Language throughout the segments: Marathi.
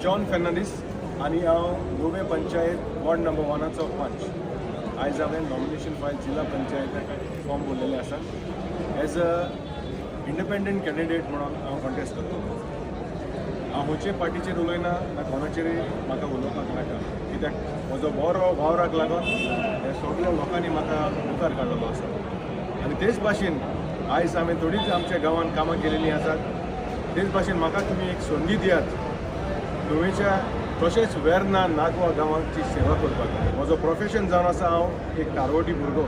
जॉन फेर्नांडीस आणि हांव गोवे पंचायत वॉर्ड नंबर 1चो पंच. आयज हांवें नॉमिनेशन फायल जिल्हा पंचायत फॉर्म भरलेले आसा. एज अ इंडिपेंडंट कॅन्डिडेट म्हणून हांव कॉन्टेस्ट करता. हांव खंयचे पार्टीचेर उलयना ना कोणाचेरय म्हाका उलोवपाक नाका, कित्याक म्हजो बरो वावराक लागून हे सगळ्या लोकांनी म्हाका मुखार काडलेलो आसा. आनी तेच भाशेन आयज हांवें थोडीच आमच्या गांवांत कामां केलेलीं आसात. तेच भाशेन म्हाका तुमी एक संदी दियात नुवेच्या तशेंच वेर्ना नागवा गांवांची सेवा करपाक. म्हजो प्रोफेशन जावन आसा हांव एक कारवटी भुरगो.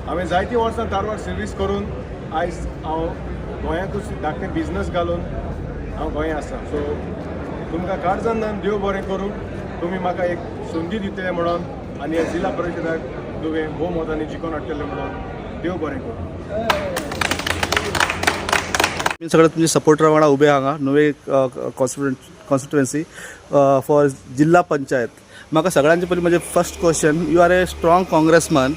हांवें जायतीं वर्सां कारवार सर्वीस करून आयज हांव गोंयांतूच धाकटें बिजनस घालून हांव गोंयांत आसा. सो तुमकां काळजांतल्यान देव बरें करूं. तुमी म्हाका एक संदी दितले म्हणून आनी ह्या जिल्हा परिशदाक तुवें भोवमतांनी जिखून हाडटले म्हणून देव बरें करूं. मी सगळे तुमचे सपोर्टर वांगडा उबे हांगा नुवे कॉन्स्टिट्युएन्सी फॉर जिल्हा पंचायत. म्हाका सगळ्यांचे पयलीं म्हणजे first question, you are a strong congressman.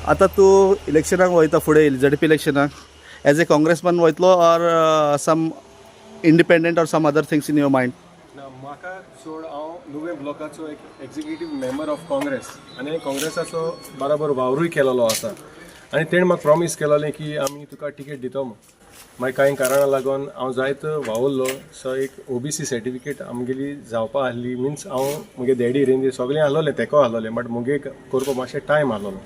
आतां तूं इलेक्शनाक वयता फुडें ZP इलेक्शनाक एज ए काँग्रेसमॅन वयतलो or some independent or some other things in your mind? म्हाका चड हांव नुवे ब्लॉकाचो एक एक्झिक्युटीव मेंबर ऑफ काँग्रेस आनी काँग्रेसाचो बरोबर वावरूय केलेलो आसा. आनी तेणें म्हाका प्रॉमीस केलोलें की आमी तुका टिकेट दितो म्हणून. मागीर कांय कारणां लागून हांव जायत वावुरलो. सो एक OBC सर्टिफिकेट आमगेली जावपा आहली. मिन्स हांव मुगे डॅडी रेंदी सगळें आहलोलें तेको आहलोलें, बट मुगे करपाक मातशें टायम आहलोलो.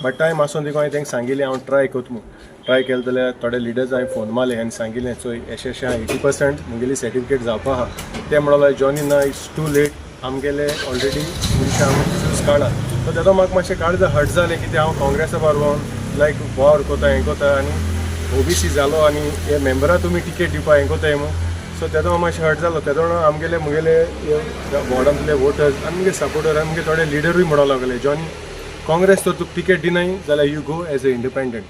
बट टायम आसून देखून हांवें तांकां सांगिल्लें हांव ट्राय करता म्हणून. ट्राय केलें जाल्यार थोडे लिडर्स हांवें फोन मारले आनी सांगिल्लें सो अशें 80% मुगेली सर्टिफिकेट जावपा आहा. ते म्हणलो जॉनी ना इट्स टू लेट, आमगेले ऑलरेडी मनशां हांवें काडा. सो तेदो म्हाका मातशें काळज हर्ट जालें की हांव काँग्रेसा बरोबर लायक वावर कोता हें कोता आनी OBC जालो आनी हे मेंबरा तुमी टिकेट दिवपा हें कोताय म्हणून. सो तेदो हांव मातशें हर्ट जालो. तेदो आमगेले मुगेले वॉर्डांतले वोटर्स आनी मुगे सपोर्टर आनी मुगे थोडे लिडरूय म्हणूंक लागले जॉनी काँग्रेस तर तुका टिकेट दिनाय जाल्यार you go as a independent.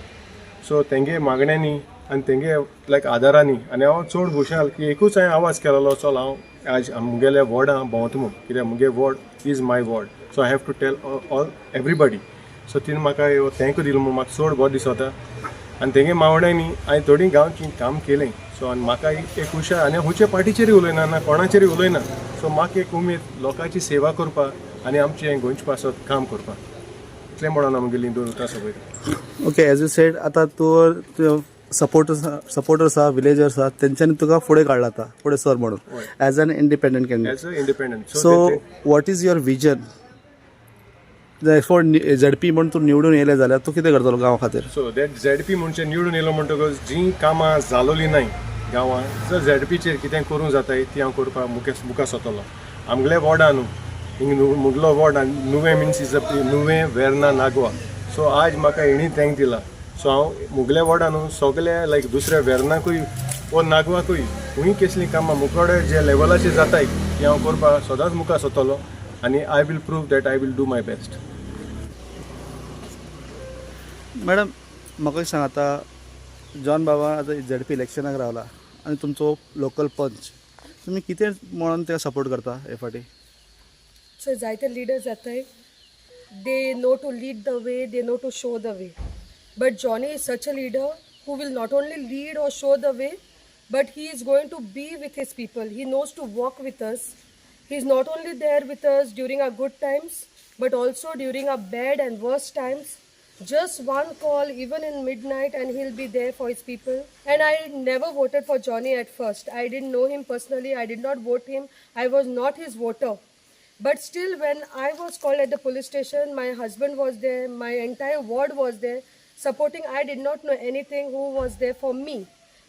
So तेंगे मागण्यांनी आनी तेंगे लायक आदारांनी आनी हांव चड खुशाल की एकूच हांवें आवाज केलोलो चल हांव आज मुगेल्या वॉर्डां भोंवता म्हणून, कित्याक मुगे ward is my ward. So I have to tell all everybody. So तिणें म्हाका थँक्यू दिलो म्हणून म्हाका चड बरो दिसता. आनी तेंगे मावड्यांनी हांवें थोडीं गांवची काम केलें. सो आनी म्हाका एक हुशार आनी खंयच्या पार्टीचेरूय उलयना ना कोणाचेरूय उलयना. सो म्हाका एक उमेद लोकांची सेवा करपाक आनी आमचें हें गोंयच्या पासत काम करपाक. इतलें म्हणून आमगेलीं 2 उतां सकयल. ओके, एज यू सेड आतां तूं सपोर्टर्स आहा, विलेजर्स आहा, तेंच्यांनी तुका फुडें काडला आतां फुडें सर म्हणून as an independent candidate. As a independent. So what is your vision for ZP म्हणून तूं निवडून येयलें जाल्यार तूं कितें करतलो गांवा खातीर? सो दॅट ZP म्हणचे निवडून येयलो म्हणटकच जीं कामां जालोलीं नाय गांवांत जर ZPचेर कितें करूंक जाताय ती हांव करपाक मुखार सरतलो. आमगेले वॉर्डा न्हू मुगलो वॉर्ड नुवे मिन्स इज नुवे वेर्ना नागवा. सो आज म्हाका हेणी थँक दिला. सो हांव मुगल्या वॉर्डा न्हू सगळे लायक दुसऱ्या वेर्नाकूय वो नागवाकूय खूंय कसलीं कामां मुखार जे लेवलाचेर जाताय ती हांव करपाक सदांच मुखार सरतलो आनी I will prove that I will do my best. Madam म्हाका सांग, आतां जॉन बाबा आतां ZP इलेक्शनाक रावला आनी तुमचो लोकल पंच, तुमी कितें म्हणून तेका सपोर्ट करता हे फाटी? सो जायते लिडर्स जाताय, they know to lead the way, they know to show the way. But Johnny is such a leader who will not only lead or show the way, but he is going to be with his people. He knows to walk with us. He is not only there with us during our good times, but also during our bad and worst times. Just one call, even in midnight, and he'll be there for his people. And I never voted for Johnny at first. I didn't know him personally. I did not vote him. I was not his voter. But still, when I was called at the police station, my husband was there, my entire ward was there, supporting. I did not know anything who was there for me.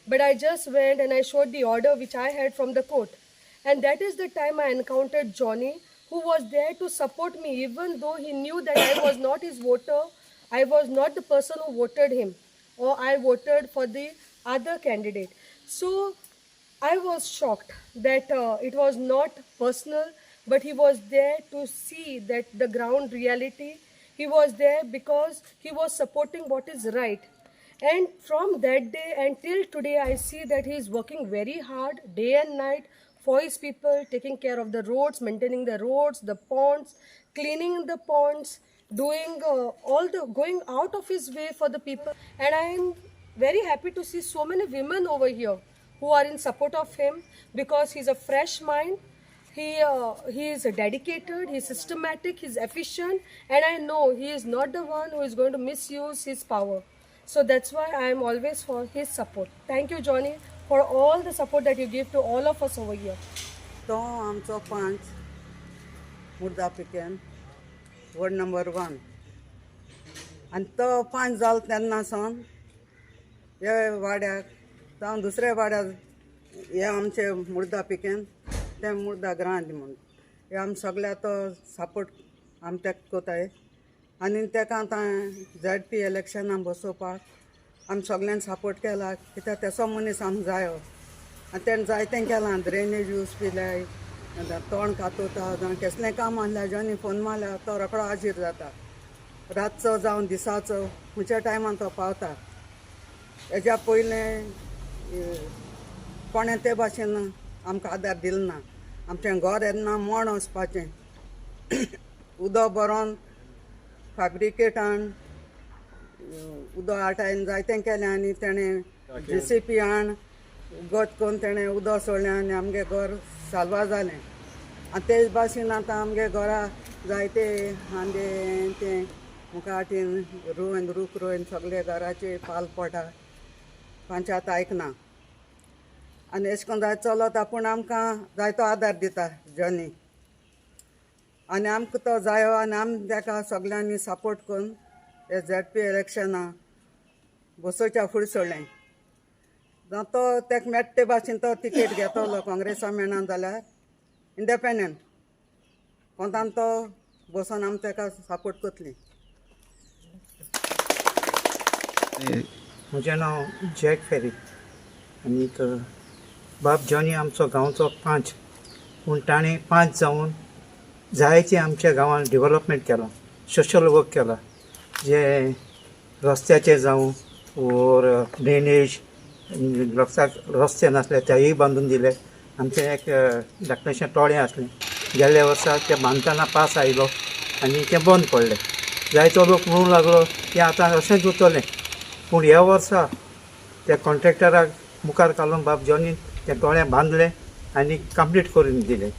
But I just went and I showed the order which I had from the court. And that is the time I encountered Johnny, who was there to support me, even though he knew that I was not his voter. I was not the person who voted him, or I voted for the other candidate. So I was shocked that it was not personal, but he was there to see that the ground reality. He was there because he was supporting what is right. And from that day until today, I see that he is working very hard, day and night, for his people, taking care of the roads, maintaining the roads, the ponds, cleaning the ponds, doing all the going out of his way for the people. And I am very happy to see so many women over here who are in support of him because he's a fresh mind. He is dedicated, he's systematic, he's efficient, and I know he is not the one who is going to misuse his power. So that's why I am always for his support. Thank you, Johnny, for all the support that you give to all of us over here. तो आमचो पंच मुर्दा पिकेन वॉर्ड नंबर 1 आनी तो पंच जालो तेन्ना सावन हे वाड्याक जावं दुसऱ्या वाड्याक हे आमचे मुर्दा पिकेन ते मुर्दा ग्रांत म्हूण हे आमी सगळ्या तो सपोर्ट आमी तेका कोताय आनी तेका आतां ZP इलेक्शनां बसोवपाक आमी सगळ्यांनी सपोर्ट केला कित्याक तेसो मनीस आमकां जायो आनी तेणें जायतें केलां ड्रेनेज यूज पिल्याय तोंड कातोता जावं कसलें काम आहल्यार जेन्ना फोन मारल्यार तो रोखडो हाजीर जाता रातचो जावं दिसाचो खंयच्या टायमार तो पावता हेज्या पयलें कोणें ते भाशेन आमकां आदार दिलो ना आमचें घर येन्ना मोड वचपाचें उदक भरोन फॅब्रिकेटान उदक आटायन जायतें केलें आनी तेणें JCP हाड उगत करून तेणें उदक सोडलें आनी आमगे घर साल्वा जालें आनी तेच भाशेन आतां आमगे घरा जायते आंदे तें मुखाटीन रोवन रूख रोवन सगळे घराचे पाल पडटा पंचायत आयकना आनी अशें करून जाय चलता पूण आमकां जायतो आदार दिता जॉनी आनी आमकां तो जायो आनी आमी ताका सगळ्यांनी सपोर्ट करून हे ZP इलेक्शनां बसोवच्या फुडें सोडलें जावं तो तेका मेट्ट ते भाशेन तो तिकेट घेतलो काँग्रेसा मेळना जाल्यार इंडिपेंडंट कोंतान तो बसोन आमी ताका सपोर्ट करतलीं. म्हजें नांव जॅक फेरी आनीक बाब जॉनी आमचो गांवचो पंच पूण ताणें पंच जावन जायते आमच्या गांवांत डेव्हलपमेंट केलां सोशल वर्क केलां जे रस्त्याचे जावं ओर ड्रेनेज लोकांक रस्ते नासले तेय बांदून दिले आमचें एक धाकटेंशें टोळें आसलें गेल्ल्या वर्सा तें बांदतना पास आयलो आनी तें बंद पडलें जायतो लोक म्हणूंक लागलो की आतां अशेंच उरतलें पूण ह्या वर्सा त्या कॉन्ट्रॅक्टराक मुखार घालून बाब जॉनीन तें टोळें बांदलें आनी कंप्लीट करून दिलें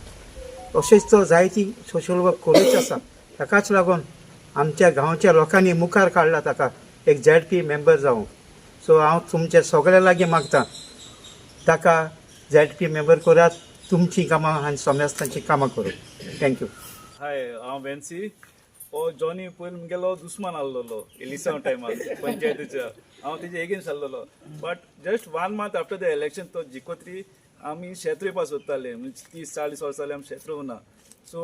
अशेंच तो जायती सोशल वर्क करूच आसा ताकाच लागून आमच्या गांवच्या लोकांनी मुखार काडला ताका एक ZP मेंबर जावं सो हांव तुमचे सगळे लागीं मागतां ताका ZP मेंबर करात तुमचीं कामां आनी समेस्तांचीं कामां करूं थँक्यू. हाय हांव वेन्सी हो जॉनी पयलीं मुगेलो दुस्मान आसलेलो इलेक्शन टायमार पंचायतीच्या हांव तेजे एगेन्स्ट आसलेलो but just 1 month after the election तो जिखोत्री आमी शेत रोवपा सोदताले म्हणजे 30-40 वर्सां जालीं आमी शेत रोवना सो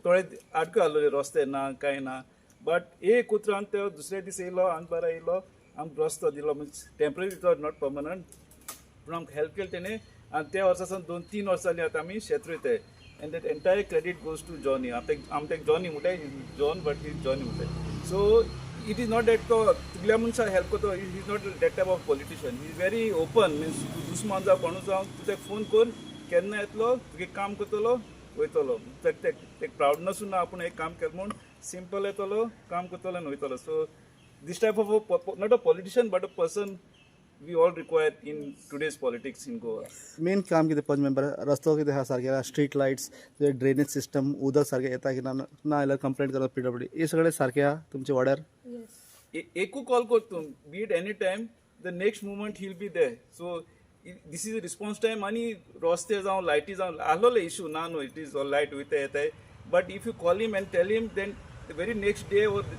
थोडे आडको आसलेले रस्ते ना कांय ना बट एक उतरान तो दुसरे दीस येयलो आनी बरो येयलो आमकां रस्तो दिलो म्हणजे टेम्पररी तो नॉट पर्मनंट पूण आमकां हेल्प केली तेणें आनी त्या वर्सा सावन 2-3 वर्सां जालीं आतां आमी शेत रोयताय and that entire credit goes to Johnny आमकां जॉनी म्हणटाय जॉन बट ही जॉनी म्हणटाय so it is not that तो तुगल्या मनशाक हेल्प करता it is not that type of politician he is very open means दुस्मान जावं कोणूय जावं तूं तेका फोन कर केन्ना येतलो तुगे काम करतलो वयतलो तेका प्रावडनसूय ना आपूण एक काम केलें म्हूण सिंपल येतलो काम करतलो आनी वयतलो so this type of not a politician but a person we all require in today's politics in Goa. Main काम कितें पंच मेंबर रस्तो कितें आहा सारके स्ट्रीट लायट्स ड्रेनेज सिस्टम उदक सारकें येता की ना जाल्यार कंप्लेंट करप PWD हे सगळें सारकें आहा तुमच्या वाड्यार. एकू कॉल करता बी it any time the next movement he will be there so this is response time आनी रस्ते जावं लायटी जावं आसलोले इशू ना न्हू इट इज ऑल लायट वयता येताय but if you call him and tell him then the very next day or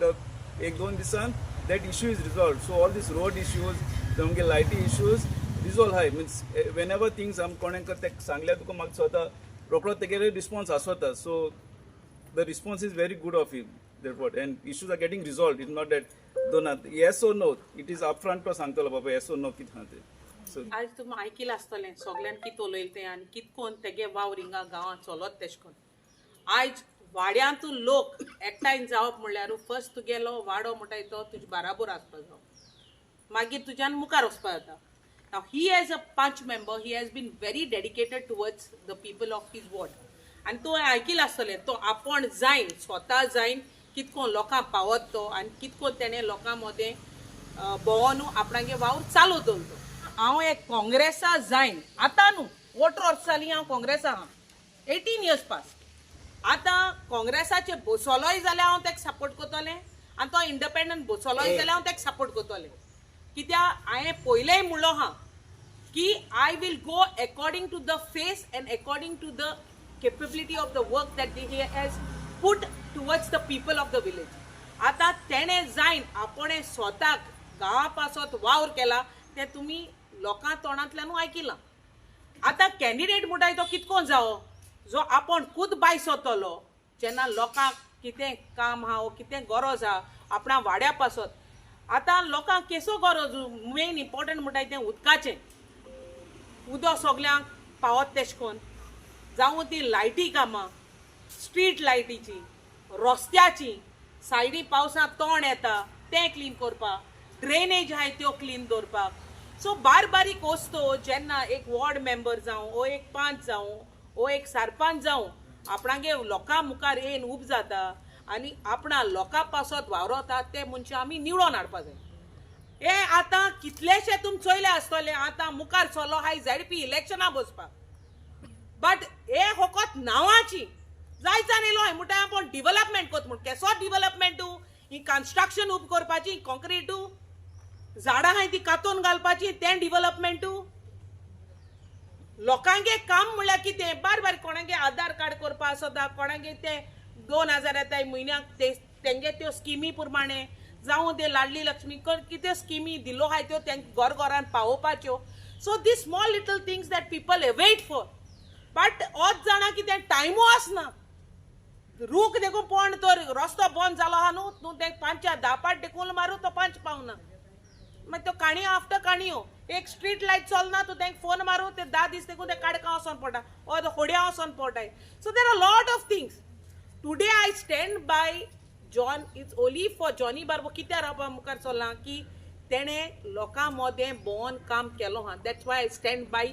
the 1-2 दिसान that issue is resolved. So all these road issues, the lighty issues, resolve high means whenever things am konen kartek sangल्या तुका म्हाका स्वता रोकडो तेगेले response आसता. So the response is very good of him. Therefore, and issues are getting resolved. It's not that don't yes or no. It is upfront to सांगतलो बाबा yes or no कित हा ते. आज तुमी आयकिलां आसतलें सगल्यान कित उलयलें तें आनी कित कोन्न तेगे वावर हिंगा गांवांत चलत तेश कोन्न आयज वाड्यांतू लोक एकठांय जावप म्हणल्यार फर्स्ट तुगेलो वाडो म्हणटाय तो तुजे बाराबर आसपा जाय मागीर तुज्यान मुखार वचपा जाता Now he as a punch member, he has been very dedicated towards the people of his ward. And तो आयकिलां आसतलें तो आपण जायन स्वता जायन कितको लोकांक पावत तो आनी कितको तेणें लोकां मदें भोंवोन आपणागे वावर चालू दवरलो हांव एक काँग्रेसा जायन आतां न्हू 18 वर्सां जालीं हांव काँग्रेसा आहा 18 years पास आतां काँग्रेसाचे बसलोय जाल्यार हांव ताका सपोर्ट करतलें आनी तो इंडिपेंडंट बसलोय जाल्यार हांव ताका सपोर्ट करतलें कित्याक हांवें पयलेंय म्हणलो आहा की I will go according to the face and according to the capability of the work that he has put towards the people of the village आतां तेणें जायन आपणें स्वताक गांवा पासत वावर केला तें तुमी लोकां तोंडांतल्यानू आयकिलां आतां कॅन्डिडेट म्हणटाय तो कितको जावो जो आपण खुद भायर सरतलो जेन्ना लोकांक कितें काम आहा वो कितें गरज आहा आपणा वाड्या पासत आतां लोकांक केसो गरज मेन इम्पॉर्टंट म्हणटाय तें उदकाचें उदक सगल्यांक पावत तेश कोन्न जावं ती लायटी कामां स्ट्रीट लायटीची रस्त्याची सायडी पावसांत तोंड येता तें क्लीन करपाक ड्रेनेज आहाय त्यो क्लीन दवरपाक सो बारीक वस्तू जेन्ना एक वॉर्ड मेंबर जावं ओ एक पंच जावं ओ एक सरपंच जावं आपणागे लोकां मुखार येवन उब जाता आनी आपणा लोकां पासत वावरता ते मनशां आमी निवडून हाडपा जाय हे आतां कितलेशे तुमी चोयले आसतले आतां मुखार चलो हाय ZP इलेक्शनां बसपाक बट हे फकत नांवाची जायचा न्हिलो हाय म्हणटा आपण डिव्हलपमेंट कोत म्हण केसो डिव्हलपमेंटू ही कन्स्ट्रक्शन उब करपाची कॉन्क्रीटू झाडां हाय ती कातून घालपाची तें डिव्हलपमेंटू लोकांगे काम म्हणल्यार कितें बार कोणागे आधार कार्ड करपा आसता कोणागे ते 2000 येताय म्हयन्याक तेंगे त्यो स्किमी प्रमाणे जावं ते लाडली लक्ष्मी कितें स्किमी दिलो हाय त्यो तेंक घरान पावोवपाच्यो so these small little things that people wait for but होच जाणा कितें टायमू आसना रूख देखून पण तो रस्तो बंद जालो आहा न्हू तूं ते 5-10 देखून मारू तो 5 पावना मागीर त्यो काणयो आफ्टर काणयो एक स्ट्रीट लायट चलना तूं तेंक फोन मारू ते 10 दीस देखून ते काडका वचोन पडटा ओर होड्या वचोन पडटाय so there are lot of things today I stand by John it's only for Johnny बार्बो कित्या रावपा मुखार चलना की तेणें लोकां मदें भोंवन काम केलो हा that's why I stand by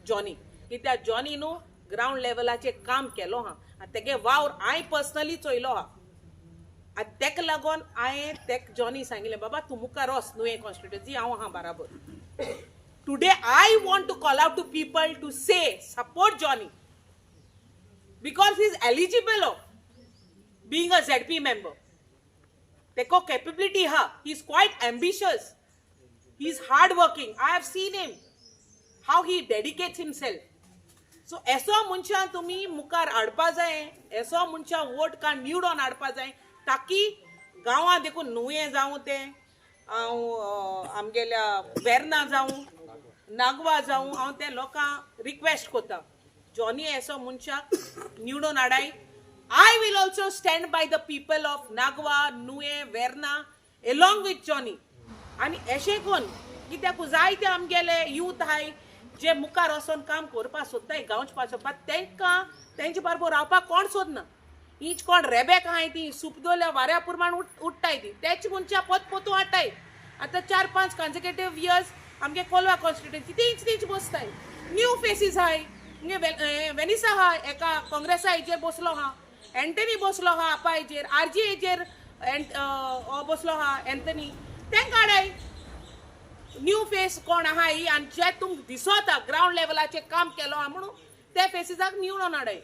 Johnny कित्याक जॉनी न्हू ग्रावंड लेवलाचेर काम केलो हा आनी तेगे वावर हांवें पर्सनली चोयलो हा आनी तेका लागून हांवें तेका जॉनी सांगिल्लें बाबा तूं मुखार वच नुवें कॉन्स्टिट्युएन्सी हांव आहा बराबर today I want to call out to people to say support Johnny because he is eligible of being a ZP member. Teko capability ha. He is quite ambitious. He is hardworking. I have seen him. How he dedicates himself. So ऐसो मुंशा तुम्ही मुखार हाडपा जाय ऐसो मुंशा वोट का निवडून हाडपा जाय ताकी गांवां देखून नुवें जावं ते आमगेल्या वेर्ना जावं नागवा जावं हांव ते लोकांक रिक्वेस्ट करता जॉनी ऐसो मुंशाक निवडून हाडाय I will also stand by the people of Nagwa, Nue, Verna along with Johnny. आणि अशें कोन्न कित्याक जायते आमगेले यूथ हाय जे मुखार वचोन काम करपा सोदताय गांवचे पासोवपाक तेंकां तेंचे बरोबर रावपाक कोण सोदना हीच कोण रेबेक आहाय ती सुपदोल्या वाऱ्या प्रमाण उठटाय ती तेच मनशां पोतू हाडटाय आतां 4-5 कॉन्सिक्युटिव्ह इयर्स आमगे कोलवा कॉन्स्टिट्युएन्सी तीच बसताय न्यू फेसीस हाय वेनिसा हा एका काँग्रेसा हेजेर बसलो हा एंटनी बसलो हा आपा हेजेर RG हेजेर बसलो हा एंटनी तेंकां हाडाय न्यू फेस कोण आहा ही आनी जे तुमकां दिसता ग्रावंड लेवलाचेर काम केलो हा म्हणून ते फेसिसाक निवडून हाडाय